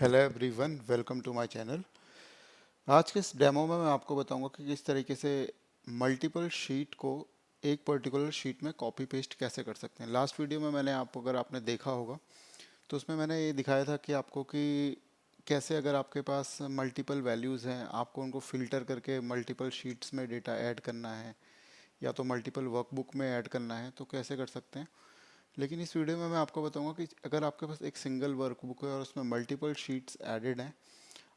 Hello everyone, welcome to my channel. आज के इस डेमो में मैं आपको बताऊंगा कि किस तरीके से मल्टीपल शीट को एक पर्टिकुलर शीट में कॉपी पेस्ट कैसे कर सकते हैं। लास्ट वीडियो में मैंने आपको, अगर आपने देखा होगा, तो उसमें मैंने ये दिखाया था कि आपको कि कैसे अगर आपके पास मल्टीपल वैल्यूज़ हैं, आपको उनको फ़िल्टर करके मल्टीपल शीट्स में डेटा ऐड करना है या तो मल्टीपल वर्कबुक में ऐड करना है तो कैसे कर सकते हैं। लेकिन इस वीडियो में मैं आपको बताऊंगा कि अगर आपके पास एक सिंगल वर्कबुक है और उसमें मल्टीपल शीट्स एडेड हैं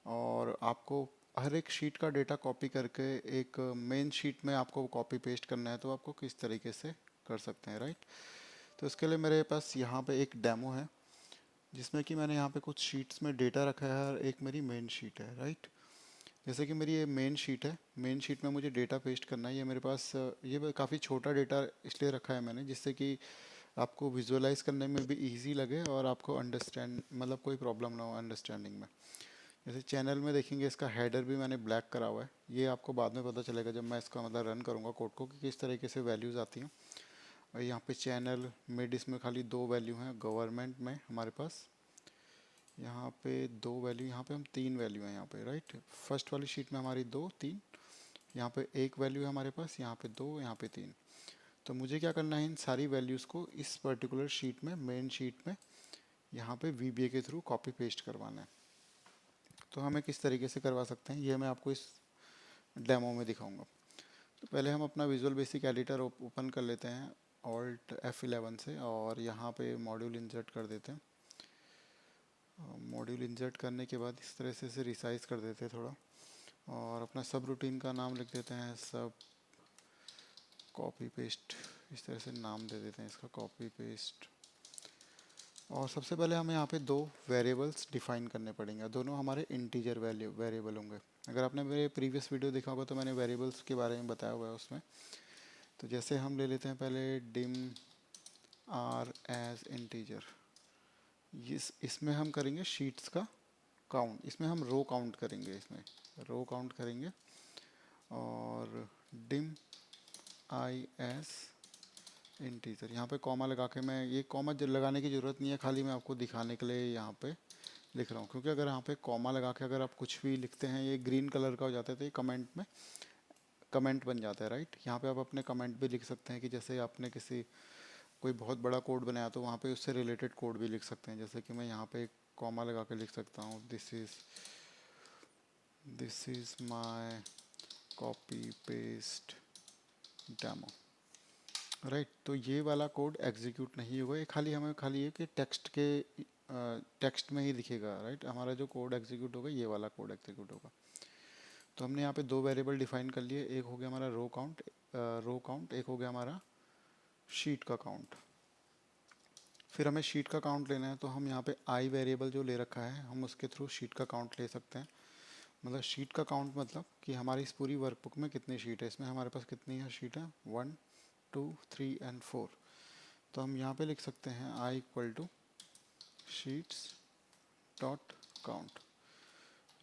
और आपको हर एक शीट का डेटा कॉपी करके एक मेन शीट में आपको कॉपी पेस्ट करना है तो आपको किस तरीके से कर सकते हैं, राइट। तो इसके लिए मेरे पास यहाँ पे एक डेमो है जिसमें कि मैंने यहाँ पे कुछ शीट्स में डेटा रखा है और एक मेरी मेन शीट है, राइट। जैसे कि मेरी ये मेन शीट है, मेन शीट में मुझे डेटा पेस्ट करना है। ये मेरे पास ये काफ़ी छोटा डेटा इसलिए रखा है मैंने जिससे कि आपको विजुअलाइज करने में भी इजी लगे और आपको अंडरस्टैंड, मतलब कोई प्रॉब्लम ना हो अंडरस्टैंडिंग में। जैसे चैनल में देखेंगे, इसका हेडर भी मैंने ब्लैक करा हुआ है। ये आपको बाद में पता चलेगा जब मैं इसका मतलब रन करूँगा कोड को कि किस तरीके से वैल्यूज़ आती हैं। और यहाँ पे चैनल मिड, इसमें खाली दो वैल्यू हैं। गवर्नमेंट में हमारे पास यहाँ पे दो वैल्यू, यहाँ पे हम तीन वैल्यू हैं यहाँ पे, राइट। फर्स्ट वाली शीट में हमारी दो तीन, यहाँ पे एक वैल्यू है हमारे पास, यहाँ पे दो, यहाँ पे तीन। तो मुझे क्या करना है, इन सारी वैल्यूज़ को इस पर्टिकुलर शीट में, मेन शीट में, यहाँ पे VBA के थ्रू कॉपी पेस्ट करवाना है। तो हमें किस तरीके से करवा सकते हैं ये मैं आपको इस डेमो में दिखाऊंगा। तो पहले हम अपना विजुअल बेसिक एडिटर ओपन कर लेते हैं ऑल्ट F11 से और यहाँ पे मॉड्यूल इंसर्ट कर देते हैं। मॉड्यूल इंसर्ट करने के बाद इस तरह से इसे रिसाइज कर देते हैं थोड़ा और अपना सब रूटीन का नाम लिख देते हैं, सब कॉपी पेस्ट। इस तरह से नाम दे देते हैं इसका, कॉपी पेस्ट। और सबसे पहले हमें यहाँ पे दो वेरिएबल्स डिफाइन करने पड़ेंगे, दोनों हमारे इंटीजर वेरिएबल होंगे। अगर आपने मेरे प्रीवियस वीडियो देखा होगा तो मैंने वेरिएबल्स के बारे में बताया हुआ है उसमें। तो जैसे हम ले लेते हैं पहले डिम आर एज इंटीजर। इसमें हम करेंगे शीट्स का काउंट, इसमें हम रो काउंट करेंगे, इसमें रो काउंट करेंगे। और डिम आई एस इंटीजर, यहाँ पे कॉमा लगा के, मैं ये कॉमा लगाने की ज़रूरत नहीं है, खाली मैं आपको दिखाने के लिए यहाँ पे लिख रहा हूँ। क्योंकि अगर यहाँ पे कॉमा लगा के अगर आप कुछ भी लिखते हैं ये ग्रीन कलर का हो जाता है तो ये कमेंट में कमेंट बन जाता है, राइट। यहाँ पे आप अपने कमेंट भी लिख सकते हैं कि जैसे आपने किसी कोई बहुत बड़ा कोड बनाया तो वहाँ पे उससे रिलेटेड कोड भी लिख सकते हैं। जैसे कि मैं यहाँ पे एक कॉमा लगा के लिख सकता हूँ, this is my copy paste demo, right. तो ये वाला कोड एग्जीक्यूट नहीं होगा, ये खाली हमें खाली ये कि टेक्स्ट में ही दिखेगा, राइट। हमारा जो कोड एग्जीक्यूट होगा ये वाला कोड एग्जीक्यूट होगा। तो हमने यहाँ पे दो वेरिएबल डिफाइन कर लिए, एक हो गया हमारा रो काउंट, एक हो गया हमारा शीट का काउंट। फिर हमें शीट का काउंट लेना है तो हम यहाँ पे आई वेरिएबल जो ले रखा है हम उसके थ्रू शीट का काउंट ले सकते हैं। मतलब शीट का काउंट मतलब कि हमारी इस पूरी वर्कबुक में कितनी शीट है, इसमें हमारे पास कितनी है शीट है, 1 2 3 एंड 4। तो हम यहाँ पे लिख सकते हैं i equal to sheets dot count.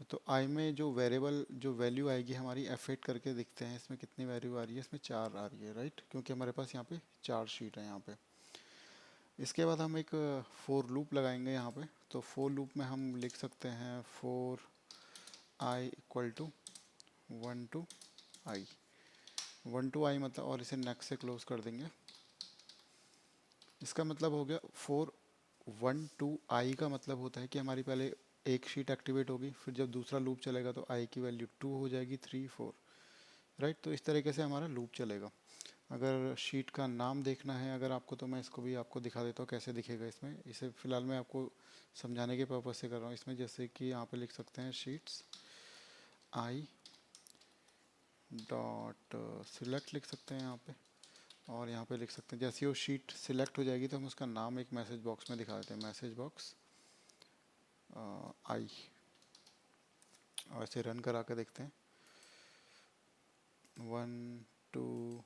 तो आई में जो वेरिएबल जो वैल्यू आएगी हमारी, F8 करके दिखते हैं इसमें कितनी वैल्यू आ रही है, इसमें 4 आ रही है, राइट। क्योंकि हमारे पास यहाँ पे 4 शीट है यहाँ पे। इसके बाद हम एक फोर लूप लगाएंगे यहाँ पे। तो फोर लूप में हम लिख सकते हैं for i equal to 1 to i, 1 to i मतलब, और इसे नेक्स्ट से क्लोज कर देंगे। इसका मतलब हो गया फोर 1 टू आई का मतलब होता है कि हमारी पहले एक शीट एक्टिवेट होगी, फिर जब दूसरा लूप चलेगा तो आई की वैल्यू 2 हो जाएगी, 3 4, राइट। तो इस तरीके से हमारा लूप चलेगा। अगर शीट का नाम देखना है अगर आपको तो मैं इसको भी आपको दिखा देता हूँ कैसे दिखेगा इसमें। इसे फ़िलहाल मैं आपको समझाने के पर्पज़ से कर रहा हूँ। इसमें जैसे कि यहाँ पे लिख सकते हैं शीट्स आई डॉट सिलेक्ट लिख सकते हैं यहाँ पे। और यहाँ पे लिख सकते हैं जैसे वो शीट सिलेक्ट हो जाएगी तो हम उसका नाम एक मैसेज बॉक्स में दिखा देते हैं, मैसेज बॉक्स आई। और इसे रन करा के देखते हैं, 1 2,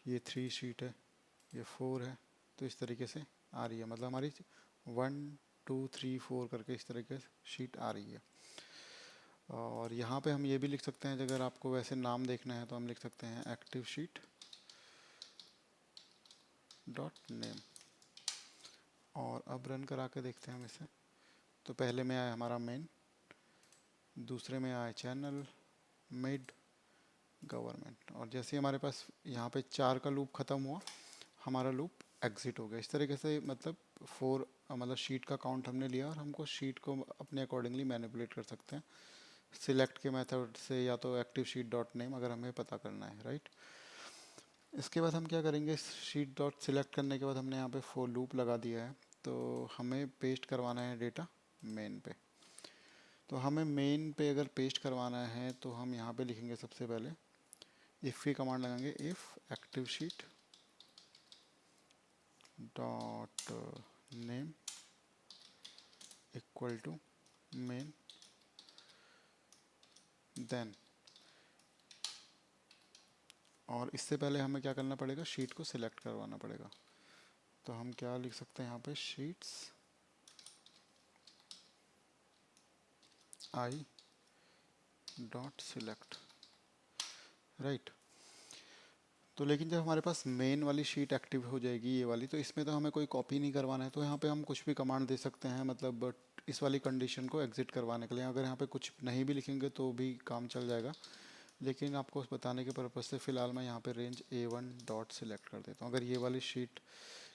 ये 3 शीट है, ये 4 है। तो इस तरीके से आ रही है, मतलब हमारी 1 2 3 4 करके इस तरीके से शीट आ रही है। और यहाँ पे हम ये भी लिख सकते हैं, अगर आपको वैसे नाम देखना है तो हम लिख सकते हैं एक्टिव शीट डॉट नेम। और अब रन करा के देखते हैं हम इसे। तो पहले में आया हमारा मेन, दूसरे में आया चैनल, मिड, गवर्नमेंट, और जैसे ही हमारे पास यहाँ पे 4 का लूप ख़त्म हुआ, हमारा लूप एग्जिट हो गया। इस तरीके से मतलब 4 मतलब शीट का काउंट हमने लिया और हमको शीट को अपने अकॉर्डिंगली मैनिपुलेट कर सकते हैं सिलेक्ट के मेथड से, या तो एक्टिव शीट डॉट नेम अगर हमें पता करना है, राइट। इसके बाद हम क्या करेंगे, शीट डॉट सिलेक्ट करने के बाद हमने यहाँ पे फॉर लूप लगा दिया है, तो हमें पेस्ट करवाना है डेटा मेन पे। तो हमें मेन पे अगर पेस्ट करवाना है तो हम यहाँ पे लिखेंगे सबसे पहले इफ़ की कमांड लगाएंगे, if active sheet dot name equal to main, then, और इससे पहले हमें क्या करना पड़ेगा, शीट को सिलेक्ट करवाना पड़ेगा। तो हम क्या लिख सकते हैं यहाँ पे, sheets I dot select, right. तो लेकिन जब हमारे पास मेन वाली शीट एक्टिव हो जाएगी, ये वाली, तो इसमें तो हमें कोई कॉपी नहीं करवाना है, तो यहाँ पे हम कुछ भी कमांड दे सकते हैं, मतलब इस वाली कंडीशन को एग्जिट करवाने के लिए। अगर यहाँ पे कुछ नहीं भी लिखेंगे तो भी काम चल जाएगा, लेकिन आपको बताने के पर्पज़ से फ़िलहाल मैं यहाँ पे रेंज A1 डॉट सिलेक्ट कर देता हूँ। अगर ये वाली शीट,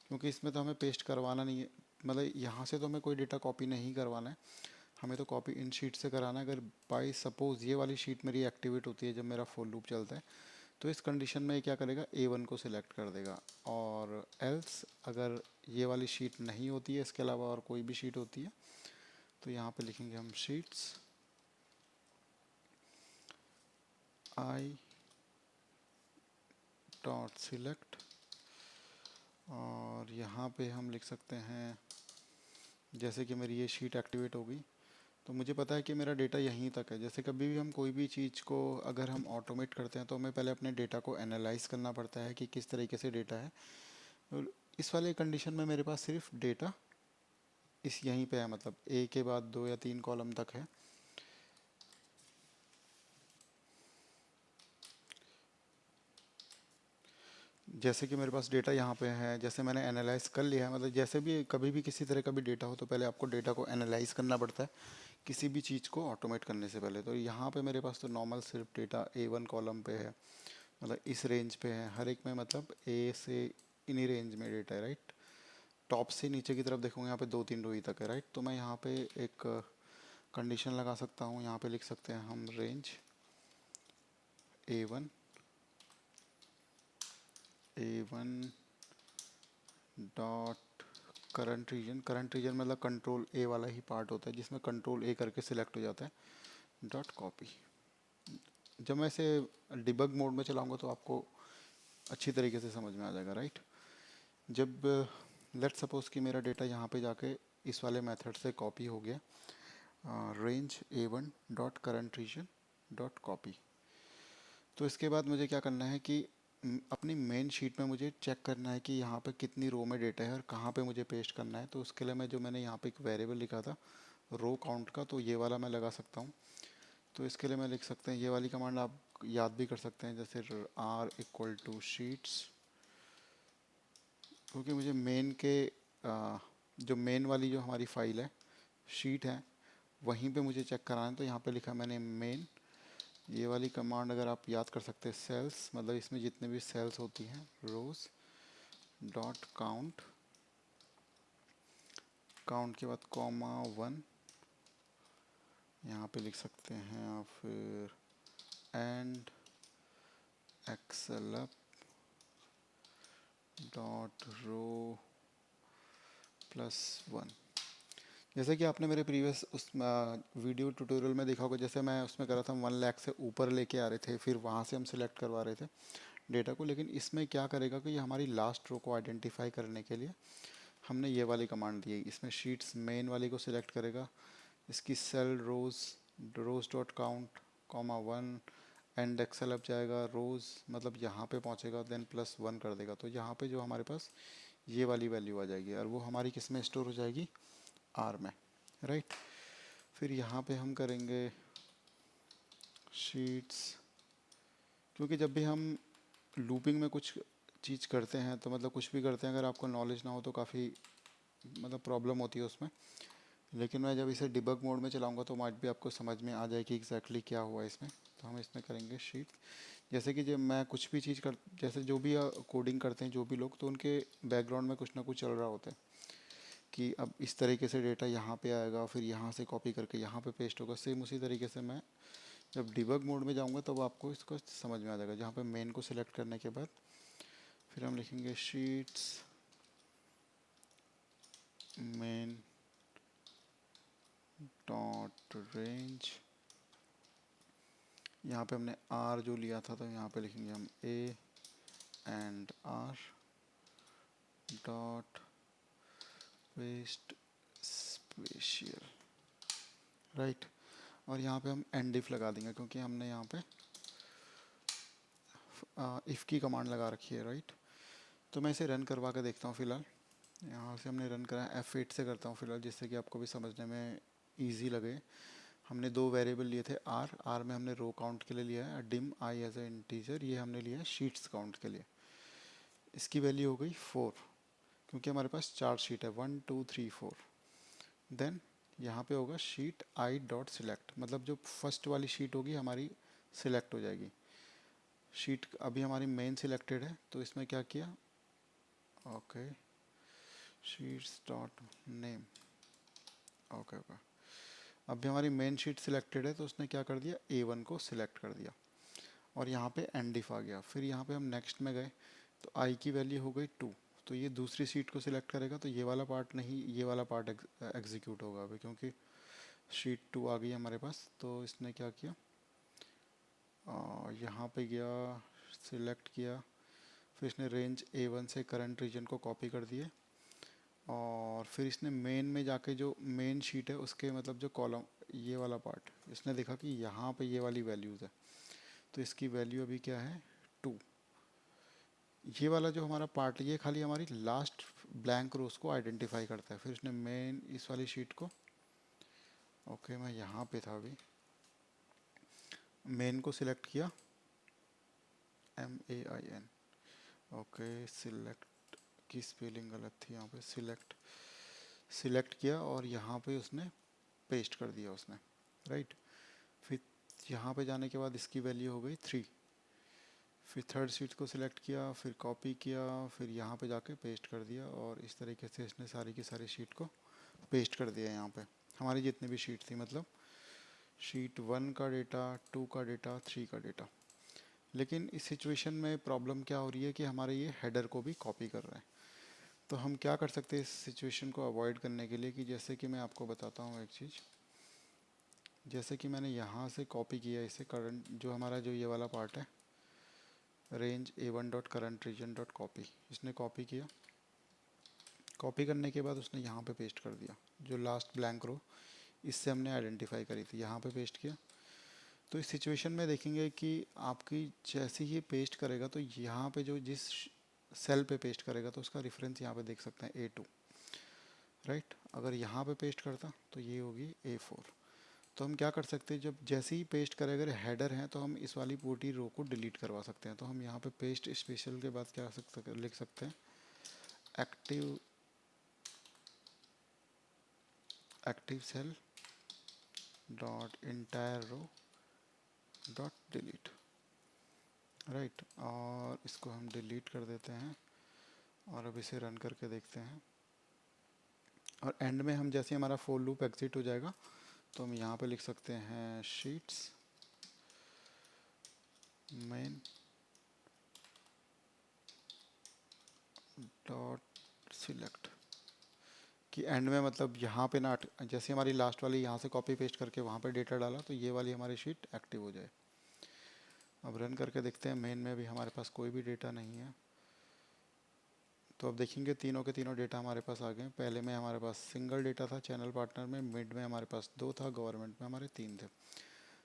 क्योंकि इसमें तो हमें पेस्ट करवाना नहीं है, मतलब यहाँ से तो हमें कोई डेटा कॉपी नहीं करवाना है, हमें तो कॉपी इन शीट से कराना है। अगर बाई सपोज़ ये वाली शीट मेरी एक्टिवेट होती है जब मेरा फॉर लूप चलता है, तो इस कंडीशन में ये क्या करेगा, A1 को सिलेक्ट कर देगा। और एल्स अगर ये वाली शीट नहीं होती है, इसके अलावा और कोई भी शीट होती है, तो यहाँ पे लिखेंगे हम शीट्स आई डॉट सिलेक्ट, और यहाँ पे हम लिख सकते हैं, जैसे कि मेरी ये शीट एक्टिवेट हो गई, तो मुझे पता है कि मेरा डेटा यहीं तक है। जैसे कभी भी हम कोई भी चीज़ को अगर हम ऑटोमेट करते हैं तो हमें पहले अपने डेटा को एनालाइज करना पड़ता है कि किस तरीके से डेटा है। और इस वाले कंडीशन में मेरे पास सिर्फ डेटा इस यहीं पे है, मतलब ए के बाद 2 या 3 कॉलम तक है। जैसे कि मेरे पास डेटा यहाँ पे है, जैसे मैंने एनालाइज कर लिया है, मतलब जैसे भी कभी भी किसी तरह का भी डेटा हो तो पहले आपको डेटा को एनालाइज करना पड़ता है किसी भी चीज़ को ऑटोमेट करने से पहले। तो यहाँ पे मेरे पास तो नॉर्मल सिर्फ डेटा A1 कॉलम पे है, मतलब इस रेंज पे है हर एक में, मतलब ए से इन्हीं रेंज में डेटा है, राइट। टॉप से नीचे की तरफ देखूँगा यहाँ पे 2-3 रो ही तक है, राइट। तो मैं यहाँ पे एक कंडीशन लगा सकता हूँ, यहाँ पे लिख सकते हैं हम range A1 dot current region, current region मतलब कंट्रोल ए वाला ही पार्ट होता है जिसमें कंट्रोल ए करके सिलेक्ट हो जाता है, डॉट कॉपी। जब मैं इसे डिबग मोड में चलाऊंगा तो आपको अच्छी तरीके से समझ में आ जाएगा, राइट। जब लेट सपोज कि मेरा डेटा यहाँ पे जाके इस वाले मेथड से कॉपी हो गया, range A1 dot current region dot copy, तो इसके बाद मुझे क्या करना है कि अपनी मेन शीट में मुझे चेक करना है कि यहाँ पे कितनी रो में डेटा है और कहाँ पे मुझे पेस्ट करना है। तो उसके लिए मैं जो मैंने यहाँ पे एक वेरिएबल लिखा था रो काउंट का, तो ये वाला मैं लगा सकता हूँ। तो इसके लिए मैं लिख सकते हैं, ये वाली कमांड आप याद भी कर सकते हैं, जैसे R इक्वल टू शीट्स, क्योंकि मुझे मेन के जो मेन वाली जो हमारी फाइल है शीट है वहीं पे मुझे चेक कराना है। तो यहाँ पे लिखा मैंने मेन, ये वाली कमांड अगर आप याद कर सकते हैं, सेल्स मतलब इसमें जितने भी सेल्स होती हैं, रोज डॉट काउंट, काउंट के बाद कॉमा 1 यहाँ पे लिख सकते हैं आप, फिर एंड एक्सेलअप डॉट रो +1। जैसे कि आपने मेरे प्रीवियस उस वीडियो ट्यूटोरियल में देखा होगा, जैसे मैं उसमें कर रहा था 1 लाख से ऊपर लेके आ रहे थे, फिर वहाँ से हम सिलेक्ट करवा रहे थे डेटा को। लेकिन इसमें क्या करेगा कि ये हमारी लास्ट रो को आइडेंटिफाई करने के लिए हमने ये वाली कमांड दी है। इसमें शीट्स मेन वाली को सिलेक्ट करेगा, इसकी cell rows dot count comma 1 end excel up जाएगा, रोज मतलब यहाँ पे पहुँचेगा, देन +1 कर देगा। तो यहाँ पे जो हमारे पास ये वाली वैल्यू आ जाएगी और वो हमारी किस में स्टोर हो जाएगी, आर में, राइट। फिर यहाँ पे हम करेंगे शीट्स, क्योंकि जब भी हम लूपिंग में कुछ चीज़ करते हैं तो मतलब कुछ भी करते हैं, अगर आपको नॉलेज ना हो तो काफ़ी मतलब प्रॉब्लम होती है उसमें। लेकिन मैं जब इसे डिबग मोड में चलाऊंगा तो माइट भी आपको समझ में आ जाए कि एग्जैक्टली क्या हुआ इसमें। तो हम इसमें करेंगे शीट। जैसे कि जब मैं कुछ भी चीज़ कर, जैसे जो भी कोडिंग करते हैं जो भी लोग, तो उनके बैकग्राउंड में कुछ ना कुछ चल रहा होता है कि अब इस तरीके से डेटा यहाँ पे आएगा, फिर यहाँ से कॉपी करके यहाँ पे पेस्ट होगा। सेम उसी तरीके से मैं जब डिबग मोड में जाऊँगा तब आपको इसको समझ में आ जाएगा। जहाँ पे मेन को सिलेक्ट करने के बाद फिर हम लिखेंगे शीट्स मेन डॉट रेंज। यहाँ पे हमने आर जो लिया था तो यहाँ पे लिखेंगे हम A and R dot paste special, right. और यहाँ पे हम एंड इफ लगा देंगे क्योंकि हमने यहाँ पे इफ़ की कमांड लगा रखी है, राइट। तो मैं इसे रन करवा के देखता हूँ फ़िलहाल। यहाँ से हमने रन करा, F8 से करता हूँ फ़िलहाल जिससे कि आपको भी समझने में ईजी लगे। हमने दो वेरिएबल लिए थे, आर में हमने रो काउंट के लिए लिया है, dim I as a integer, ये हमने लिया है शीट्स काउंट के लिए। इसकी वैल्यू हो गई 4 क्योंकि हमारे पास 4 शीट है, 1 2 3 4। देन यहाँ पे होगा शीट आई डॉट सिलेक्ट, मतलब जो फर्स्ट वाली शीट होगी हमारी सिलेक्ट हो जाएगी। शीट अभी हमारी मेन सिलेक्टेड है तो इसमें क्या किया, okay sheets dot name, okay okay. अभी हमारी मेन शीट सिलेक्टेड है तो उसने क्या कर दिया, A1 को सिलेक्ट कर दिया और यहाँ पे एंड इफ आ गया। फिर यहाँ पे हम नेक्स्ट में गए तो आई की वैल्यू हो गई 2, तो ये दूसरी सीट को सिलेक्ट करेगा तो ये वाला पार्ट नहीं, ये वाला पार्ट एग्जीक्यूट होगा अभी क्योंकि शीट 2 आ गई हमारे पास। तो इसने क्या किया, यहाँ पे गया, सिलेक्ट किया, फिर इसने रेंज A1 से करंट रीजन को कॉपी कर दिए और फिर इसने मेन में जाके जो मेन शीट है उसके मतलब जो कॉलम ये वाला पार्ट, इसने देखा कि यहाँ पे ये वाली वैल्यूज़ है तो इसकी वैल्यू अभी क्या है 2। ये वाला जो हमारा पार्ट ये खाली हमारी लास्ट ब्लैंक रोज को आइडेंटिफाई करता है। फिर इसने मेन इस वाली शीट को, ओके मैं यहाँ पे था अभी, मेन को सिलेक्ट किया MAIN, ओके सिलेक्ट की स्पेलिंग गलत थी यहाँ पे, सिलेक्ट सिलेक्ट किया और यहाँ पे उसने पेस्ट कर दिया उसने, राइट। फिर यहाँ पे जाने के बाद इसकी वैल्यू हो गई 3। फिर थर्ड शीट को सिलेक्ट किया, फिर कॉपी किया, फिर यहाँ पे जाके पेस्ट कर दिया और इस तरीके से इसने सारी की सारी शीट को पेस्ट कर दिया यहाँ पे। हमारी जितनी भी शीट थी, मतलब शीट 1 का डेटा, 2 का डेटा, 3 का डेटा। लेकिन इस सिचुएशन में प्रॉब्लम क्या हो रही है कि हमारे ये हेडर को भी कॉपी कर रहा है। तो हम क्या कर सकते हैं इस सिचुएशन को अवॉइड करने के लिए, कि जैसे कि मैं आपको बताता हूँ एक चीज़। जैसे कि मैंने यहाँ से कॉपी किया इसे, करंट जो हमारा जो ये वाला पार्ट है, range A1 dot current region dot copy, इसने कॉपी किया। कॉपी करने के बाद उसने यहाँ पे पेस्ट कर दिया, जो लास्ट ब्लैंक रो इससे हमने आइडेंटिफाई करी थी यहाँ पे पेस्ट किया। तो इस सिचुएशन में देखेंगे कि आपकी जैसे ही पेस्ट करेगा तो यहाँ पे जो जिस सेल पे पेस्ट करेगा तो उसका रेफरेंस यहाँ पे देख सकते हैं A2, राइट। अगर यहाँ पे पेस्ट करता तो ये होगी A4। तो हम क्या कर सकते हैं, जब जैसे ही पेस्ट करें अगर हेडर हैं तो हम इस वाली पूरी रो को डिलीट करवा सकते हैं। तो हम यहाँ पे पेस्ट स्पेशल के बाद क्या लिख सकते हैं, active active cell dot entire row dot delete, right. और इसको हम डिलीट कर देते हैं और अब इसे रन करके देखते हैं। और एंड में हम जैसे हमारा फोर लूप एग्जिट हो जाएगा तो हम यहाँ पे लिख सकते हैं शीट्स मेन डॉट सिलेक्ट, कि एंड में मतलब यहाँ पे ना, जैसे हमारी लास्ट वाली यहाँ से कॉपी पेस्ट करके वहाँ पे डेटा डाला तो ये वाली हमारी शीट एक्टिव हो जाए। अब रन करके देखते हैं, मेन में भी हमारे पास कोई भी डेटा नहीं है। तो अब देखेंगे तीनों के तीनों डेटा हमारे पास आ गए। पहले में हमारे पास सिंगल डेटा था चैनल पार्टनर में, मिड में हमारे पास 2 था, गवर्नमेंट में हमारे 3 थे।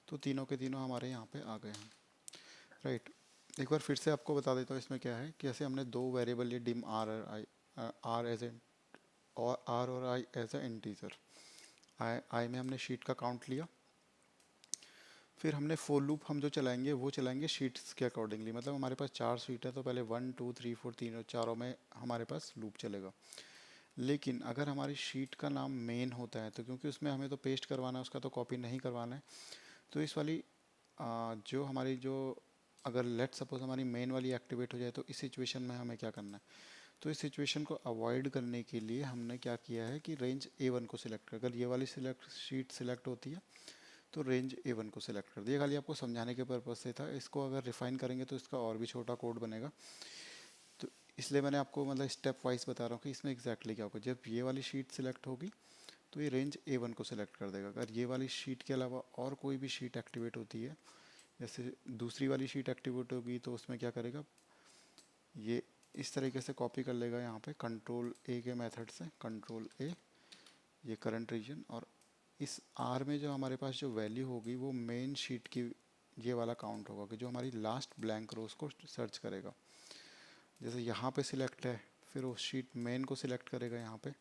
तो तीनों के तीनों हमारे यहाँ पे आ गए हैं, राइट। एक बार फिर से आपको बता देता हूँ इसमें क्या है। कि ऐसे हमने दो वेरिएबल लिए, डिम आर और आई, आर एज ए और आर और आई एज ए इंटीजर। आई में हमने शीट का काउंट लिया, फिर हमने फोर लूप हम जो चलाएंगे वो चलाएंगे शीट्स के अकॉर्डिंगली। मतलब हमारे पास 4 शीट है तो पहले 1 2 3 4 तीनों चारों में हमारे पास लूप चलेगा। लेकिन अगर हमारी शीट का नाम मेन होता है तो क्योंकि उसमें हमें तो पेस्ट करवाना है, उसका तो कॉपी नहीं करवाना है, तो इस वाली जो हमारी जो अगर लेट सपोज हमारी मेन वाली एक्टिवेट हो जाए तो इस सिचुएशन में हमें क्या करना है। तो इस सिचुएशन को अवॉइड करने के लिए हमने क्या किया है कि रेंज A1 को सिलेक्ट कर, अगर ये वाली शीट सिलेक्ट होती है तो रेंज A1 को सिलेक्ट कर दिया। खाली आपको समझाने के पर्पज़ से था, इसको अगर रिफाइन करेंगे तो इसका और भी छोटा कोड बनेगा। तो इसलिए मैंने आपको मतलब स्टेप वाइज बता रहा हूँ कि इसमें एग्जैक्टली क्या होगा। जब ये वाली शीट सिलेक्ट होगी तो ये रेंज A1 को सिलेक्ट कर देगा। अगर ये वाली शीट के अलावा और कोई भी शीट एक्टिवेट होती है, जैसे दूसरी वाली शीट एक्टिवेट होगी, तो उसमें क्या करेगा, ये इस तरीके से कॉपी कर लेगा यहाँ पे कंट्रोल A के मेथड से, कंट्रोल A, ये करंट रीजन, और इस R में जो हमारे पास जो वैल्यू होगी वो मेन शीट की ये वाला काउंट होगा कि जो हमारी लास्ट ब्लैंक रोज को सर्च करेगा। जैसे यहाँ पे सिलेक्ट है, फिर वो शीट मेन को सिलेक्ट करेगा यहाँ पे,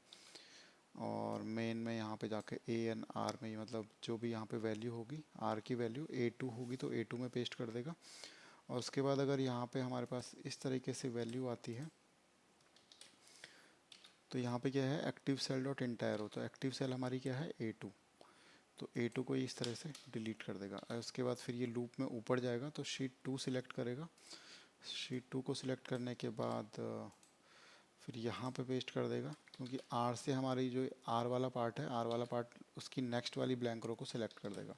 और मेन में यहाँ पे जाके ANR में मतलब जो भी यहाँ पे वैल्यू होगी, R की वैल्यू A2 होगी तो A2 में पेस्ट कर देगा। और उसके बाद अगर यहाँ पे हमारे पास इस तरीके से वैल्यू आती है तो यहाँ पे क्या है, एक्टिव सेल डॉट इंटायर हो, तो एक्टिव सेल हमारी क्या है A2, तो A2 को इस तरह से डिलीट कर देगा। और उसके बाद फिर ये लूप में ऊपर जाएगा तो शीट 2 सिलेक्ट करेगा। शीट 2 को सिलेक्ट करने के बाद फिर यहाँ पे पेस्ट कर देगा, क्योंकि R से हमारी जो R वाला पार्ट है, R वाला पार्ट उसकी नेक्स्ट वाली ब्लैंक रो को सिलेक्ट कर देगा।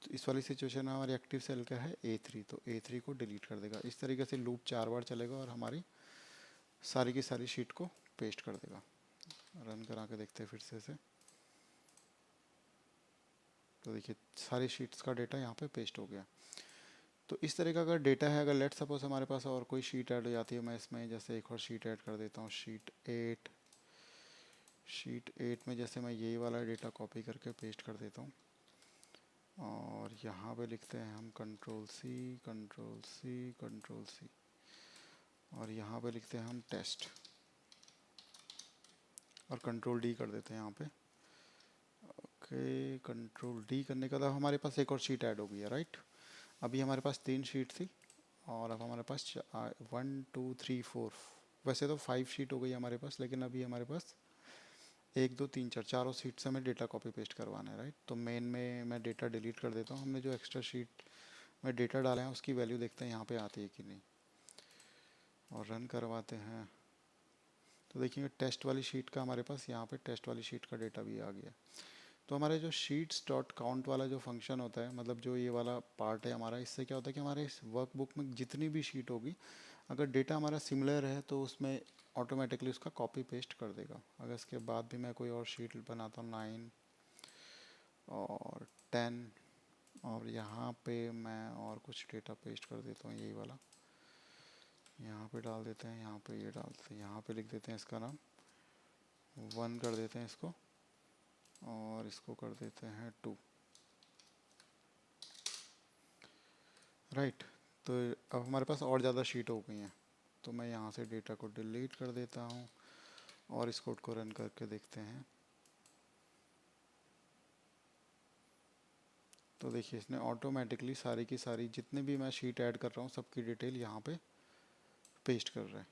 तो इस वाली सिचुएशन में हमारी एक्टिव सेल क्या है A3, तो A3 को डिलीट कर देगा। इस तरीके से लूप 4 बार चलेगा और हमारी सारी की सारी शीट को पेस्ट कर देगा। रन करा के देखते हैं फिर से। तो देखिए सारी शीट्स का डेटा यहाँ पे पेस्ट हो गया। तो इस तरह का अगर डेटा है, अगर लेट सपोज हमारे पास और कोई शीट ऐड हो जाती है, मैं इसमें जैसे एक और शीट ऐड कर देता हूँ, शीट 8 में जैसे मैं यही वाला डेटा कॉपी करके पेस्ट कर देता हूँ, और यहाँ पे लिखते हैं हम control C, control C, control C, और यहाँ पे लिखते हैं हम टेस्ट, और कंट्रोल डी कर देते हैं यहाँ पे। ओके, कंट्रोल डी करने का बाद हमारे पास एक और शीट ऐड हो गई है, राइट। अभी हमारे पास 3 शीट थी और अब हमारे पास 1 2 3 4, वैसे तो 5 शीट हो गई हमारे पास, लेकिन अभी हमारे पास 1 2 3 4 चारों सीट से हमें डेटा कॉपी पेस्ट करवाना है, राइट। तो मेन में मैं डेटा डिलीट कर देता हूँ। हमने जो एक्स्ट्रा शीट में डेटा डाला है उसकी वैल्यू देखते हैं यहाँ पे आती है कि नहीं, और रन करवाते हैं। तो देखिए टेस्ट वाली शीट का हमारे पास यहाँ पे टेस्ट वाली शीट का डेटा भी आ गया। तो हमारे जो शीट्स डॉट काउंट वाला जो फंक्शन होता है, मतलब जो ये वाला पार्ट है हमारा, इससे क्या होता है कि हमारे इस वर्कबुक में जितनी भी शीट होगी, अगर डेटा हमारा सिमिलर है तो उसमें ऑटोमेटिकली उसका कॉपी पेस्ट कर देगा। अगर इसके बाद भी मैं कोई और शीट बनाता हूँ 9 और 10, और यहाँ पे मैं और कुछ डेटा पेस्ट कर देता हूँ, यही वाला यहाँ पे डाल देते हैं, यहाँ पे ये डालते हैं, यहाँ पे लिख देते हैं इसका नाम 1 कर देते हैं इसको, और इसको कर देते हैं 2, राइट। तो अब हमारे पास और ज़्यादा शीट हो गई हैं, तो मैं यहाँ से डेटा को डिलीट कर देता हूँ और इस कोड को रन करके देखते हैं। तो देखिए इसने ऑटोमेटिकली सारी की सारी जितने भी मैं शीट ऐड कर रहा हूँ सबकी डिटेल यहाँ पे पेस्ट कर रहा है।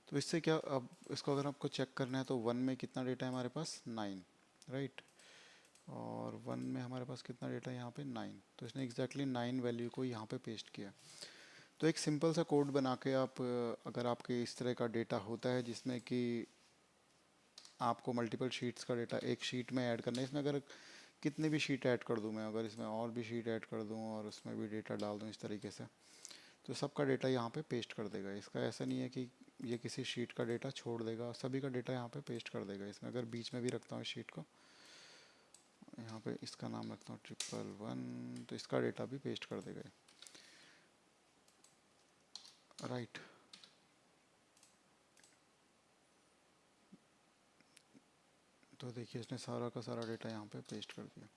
तो इससे क्या, अब इसको अगर आपको चेक करना है तो 1 में कितना डेटा है हमारे पास 9, राइट, और 1 में हमारे पास कितना डेटा है यहाँ पे 9, तो इसने एग्जैक्टली 9 वैल्यू को यहाँ पे पेस्ट किया। तो एक सिंपल सा कोड बना के आप, अगर आपके इस तरह का डेटा होता है जिसमें कि आपको मल्टीपल शीट्स का डेटा एक शीट में ऐड करना है, इसमें अगर कितने भी शीट ऐड कर दूँ मैं, अगर इसमें और भी शीट ऐड कर दूँ और उसमें भी डेटा डाल दूँ इस तरीके से, तो सबका डेटा यहाँ पे पेस्ट कर देगा। इसका ऐसा नहीं है कि ये किसी शीट का डेटा छोड़ देगा, सभी का डेटा यहाँ पे पेस्ट कर देगा। इसमें अगर बीच में भी रखता हूँ इस शीट को, यहाँ पे इसका नाम रखता हूँ 111, तो इसका डेटा भी पेस्ट कर देगा, राइट। तो देखिए इसने सारा का सारा डेटा यहाँ पे पेस्ट कर दिया।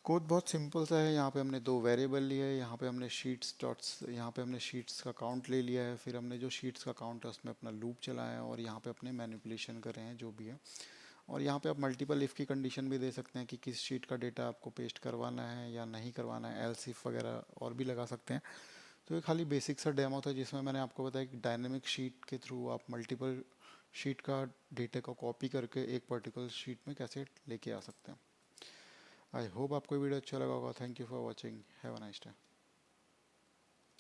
कोड बहुत सिंपल सा है। यहाँ पे हमने 2 वेरिएबल लिए है, यहाँ पे हमने शीट्स डॉट्स, यहाँ पे हमने शीट्स का काउंट ले लिया है, फिर हमने जो शीट्स का काउंट है उसमें अपना लूप चलाया है, और यहाँ पे अपने मैनिपुलेशन कर रहे हैं जो भी है। और यहाँ पे आप मल्टीपल इफ़ की कंडीशन भी दे सकते हैं कि किस शीट का डेटा आपको पेस्ट करवाना है या नहीं करवाना है, एल्स इफ वगैरह और भी लगा सकते हैं। तो ये खाली बेसिक सा डेमो था जिसमें मैंने आपको बताया कि डायनेमिक शीट के थ्रू आप मल्टीपल शीट का डेटा को कॉपी करके एक पर्टिकुलर शीट में कैसे लेके आ सकते हैं। आई होप आपको वीडियो अच्छा लगा होगा। Thank you for watching. Have a nice day.